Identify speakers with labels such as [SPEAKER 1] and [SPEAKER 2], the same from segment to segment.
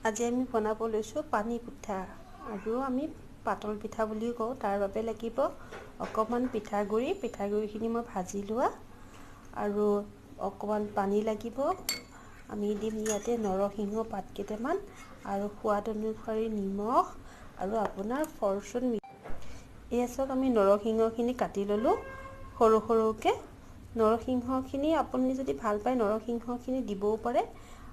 [SPEAKER 1] আজি আমি বনাব লৈছোঁ পানী পিঠা আৰু আমি পাতল পিঠা বুলি কওঁ। তাৰ বাবে লাগিব অকণমান পিঠাগুড়িখিনি মই ভাজি লোৱা আৰু অকণমান পানী লাগিব। আমি দিম ইয়াতে নৰসিংহ পাত কেইটামান আৰু সোৱাদ অনুসৰি নিমখ আৰু আপোনাৰ ফৰচুন। এয়া চাওক, আমি নৰসিংহখিনি কাটি ল'লোঁ সৰু সৰুকৈ। নৰসিংহখিনি আপুনি যদি ভাল পায় নৰসিংহখিনি দিবও পাৰে,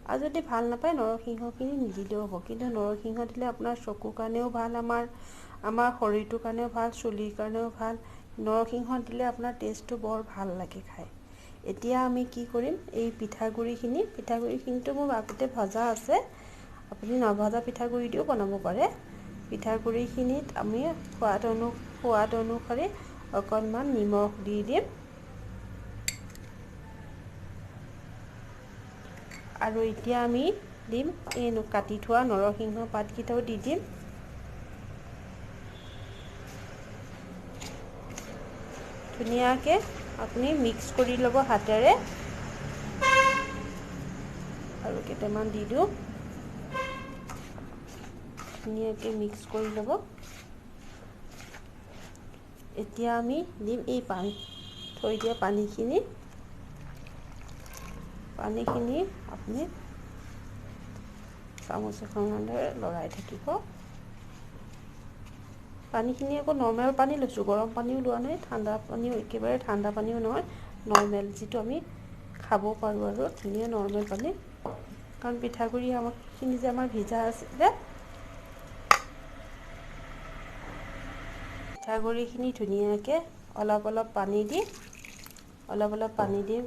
[SPEAKER 1] আৰু যদি ভাল নাপায় নৰসিংহখিনি নিদিলেও হ'ব। কিন্তু নৰসিংহ দিলে আপোনাৰ চকুৰ কাৰণেও ভাল, আমাৰ শৰীৰটোৰ কাৰণেও ভাল, চুলিৰ কাৰণেও ভাল। নৰসিংহ দিলে আপোনাৰ টেষ্টটো বৰ ভাল লাগে খাই। এতিয়া আমি কি কৰিম, এই পিঠাগুড়িখিনিতো মোৰ আগতে ভজা আছে, আপুনি নভজা পিঠাগুড়ি দিও বনাব পাৰে। পিঠাগুড়িখিনিত আমি সোৱাদ অনুসৰি অকণমান নিমখ দি দিম আৰু এতিয়া আমি দিম এই কাটি থোৱা নৰসিংহ পাতকেইটাও দি দিম। ধুনীয়াকৈ আপুনি মিক্স কৰি ল'ব হাতেৰে আৰু কেইটামান দি দিওঁ। ধুনীয়াকৈ মিক্স কৰি ল'ব। এতিয়া আমি দিম এই থৈ দিয়া পানীখিনি আপুনি চামুচ এখনেৰে লৰাই থাকিব। পানীখিনি আকৌ নৰ্মেল পানী লৈছোঁ, গৰম পানীও লোৱা নাই, ঠাণ্ডা পানীও, একেবাৰে ঠাণ্ডা পানীও নহয়, নৰ্মেল যিটো আমি খাব পাৰোঁ আৰু ধুনীয়া নৰ্মেল পানী। কাৰণ পিঠাগুড়ি খিনি যে আমাৰ ভিজা আছিলে, পিঠাগুড়িখিনি ধুনীয়াকৈ অলপ অলপ পানী দি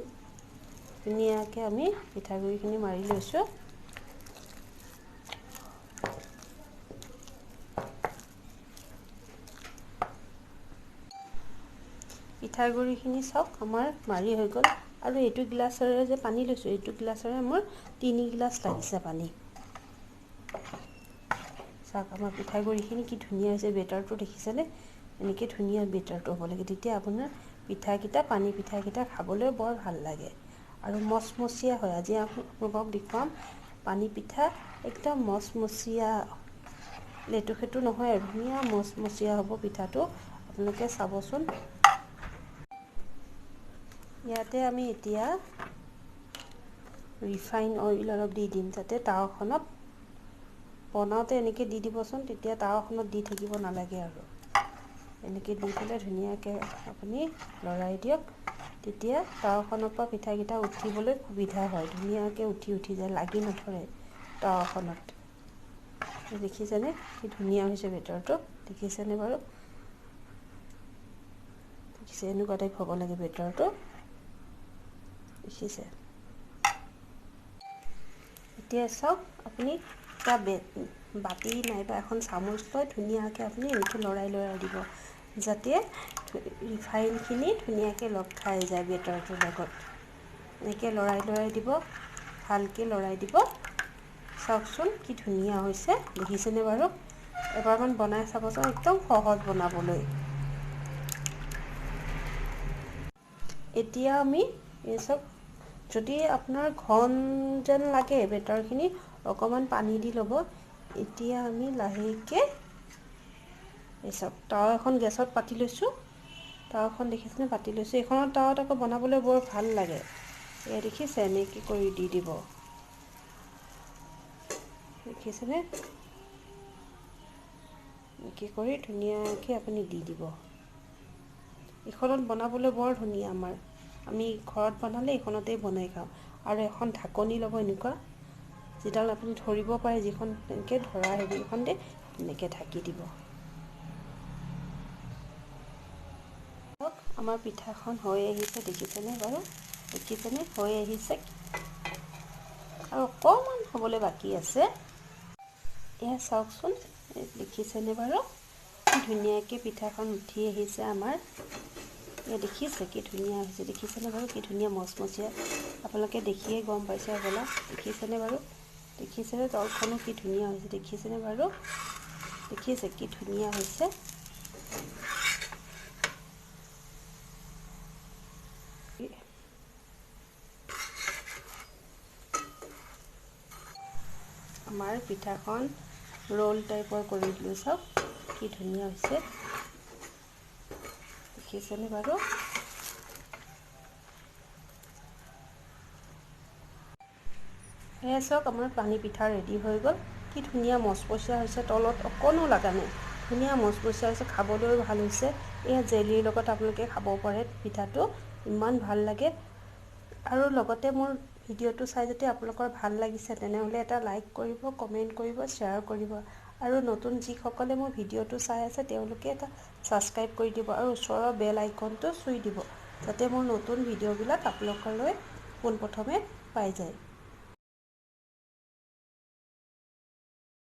[SPEAKER 1] ধুনীয়াকৈ আমি পিঠাগুড়িখিনি মাৰি লৈছোঁ। পিঠাগুড়িখিনি চাওক আমাৰ মাৰি হৈ গ'ল। আৰু এইটো গিলাচেৰে যে পানী লৈছোঁ, এইটো গিলাচেৰে মোৰ 3 গিলাচ লাগিছে পানী। চাওক আমাৰ পিঠাগুড়িখিনি কি ধুনীয়া হৈছে, বেটাৰটো দেখিছেনে? এনেকৈ ধুনীয়া বেটাৰটো হ'ব লাগে, তেতিয়া আপোনাৰ পানী পিঠাকেইটা খাবলৈ বৰ ভাল লাগে আৰু মচমচীয়া হয়। আজি আপোনালোকক দেখুৱাম পানী পিঠা একদম মচমচীয়া, লেটু সেটু নহয় আৰু ধুনীয়া মচমচীয়া হ'ব পিঠাটো, আপোনালোকে চাবচোন। ইয়াতে আমি এতিয়া ৰিফাইন অইল অলপ দি দিম, যাতে তাৱাখনত বনাওঁতে এনেকৈ দি দিবচোন, তেতিয়া তাৱাখনত দি থাকিব নালাগে আৰু এনেকৈ দি পেলাই ধুনীয়াকৈ আপুনি লৰাই দিয়ক। তেতিয়া তাৱাখনৰ পৰা পিঠাকেইটা উঠিবলৈ সুবিধা হয়, ধুনীয়াকৈ উঠি যায়, লাগি নধৰে তাৱাখনত। দেখিছেনে কি ধুনীয়া হৈছে বেটাৰটো? দেখিছেনে বাৰু? দেখিছে, এনেকুৱা টাইপ হ'ব লাগে বেটাৰটো, দেখিছে? এতিয়া চাওক, আপুনি এটা বাতি নাইবা এখন চামুচ লৈ ধুনীয়াকৈ আপুনি এনেকৈ লৰাই দিব, যাতে ৰিফাইনখিনি ধুনীয়াকৈ লগ খাই যায় বেটাৰটোৰ লগত। এনেকৈ লৰাই দিব, ভালকৈ লৰাই দিব। চাওকচোন কি ধুনীয়া হৈছে, দেখিছেনে বাৰু? এবাৰমান বনাই চাবচোন, একদম সহজ বনাবলৈ। এতিয়া আমি এই চাওক, যদি আপোনাৰ ঘন যেন লাগে বেটাৰখিনি, অকণমান পানী দি ল'ব। এতিয়া আমি লাহেকৈ এই চাওক, তাৱা এখন গেছত পাতি লৈছোঁ, তাৱাখন দেখিছেনে? পাতি লৈছোঁ। এইখনত তাৱাত আকৌ বনাবলৈ বৰ ভাল লাগে। এয়া দেখিছে, এনেকৈ কৰি দি দিব, দেখিছেনে? এনেকৈ কৰি ধুনীয়াকৈ আপুনি দি দিব। এইখনত বনাবলৈ বৰ ধুনীয়া, আমি ঘৰত বনালে এইখনতেই বনাই খাওঁ। আৰু এখন ঢাকনি ল'ব, এনেকুৱা যিডাল আপুনি ধৰিব পাৰে, যিখন এনেকৈ ধৰা হেৰিখন দি এনেকৈ ঢাকি দিব। আমাৰ পিঠাখন হৈ আহিছে, দেখিছেনে বাৰু? দেখিছেনে হৈ আহিছে? আৰু অকণমান হ'বলৈ বাকী আছে। এয়া চাওকচোন, দেখিছেনে বাৰু কি ধুনীয়াকৈ পিঠাখন উঠি আহিছে আমাৰ? এয়া দেখিছে কি ধুনীয়া হৈছে, দেখিছেনে বাৰু কি ধুনীয়া মচমচীয়া? আপোনালোকে দেখিয়ে গম পাইছে হ'বলা, দেখিছেনে বাৰু? দেখিছেনে তলখনো কি ধুনীয়া হৈছে, দেখিছেনে বাৰু? দেখিছে কি ধুনীয়া হৈছে? আমাৰ পিঠাখন ৰোল টাইপৰ কৰি দিলোঁ। চাওক কি ধুনীয়া হৈছে, দেখিছেনে বাৰু? এয়া চাওক আমাৰ পানী পিঠা ৰেডি হৈ গ'ল। কি ধুনীয়া মচমচীয়া হৈছে, তলত অকণো লগা নাই, ধুনীয়া মচমচীয়া হৈছে, খাবলৈও ভাল হৈছে। এয়া জেলিৰ লগত আপোনালোকে খাব পাৰে পিঠাটো, ইমান ভাল লাগে। আৰু লগতে মোৰ ভিডিঅ'টো চাই যদি আপোনালোকৰ ভাল লাগিছে তেনেহ'লে এটা লাইক কৰিব, কমেণ্ট কৰিব, শ্বেয়াৰ কৰিব। আৰু নতুন যিসকলে মোৰ ভিডিঅ'টো চাই আছে তেওঁলোকে এটা ছাবস্ক্ৰাইব কৰি দিব আৰু ওচৰৰ বেল আইকনটো চুই দিব, যাতে মোৰ নতুন ভিডিঅ'বিলাক আপোনালোকলৈ পোনপ্ৰথমে পাই যায়।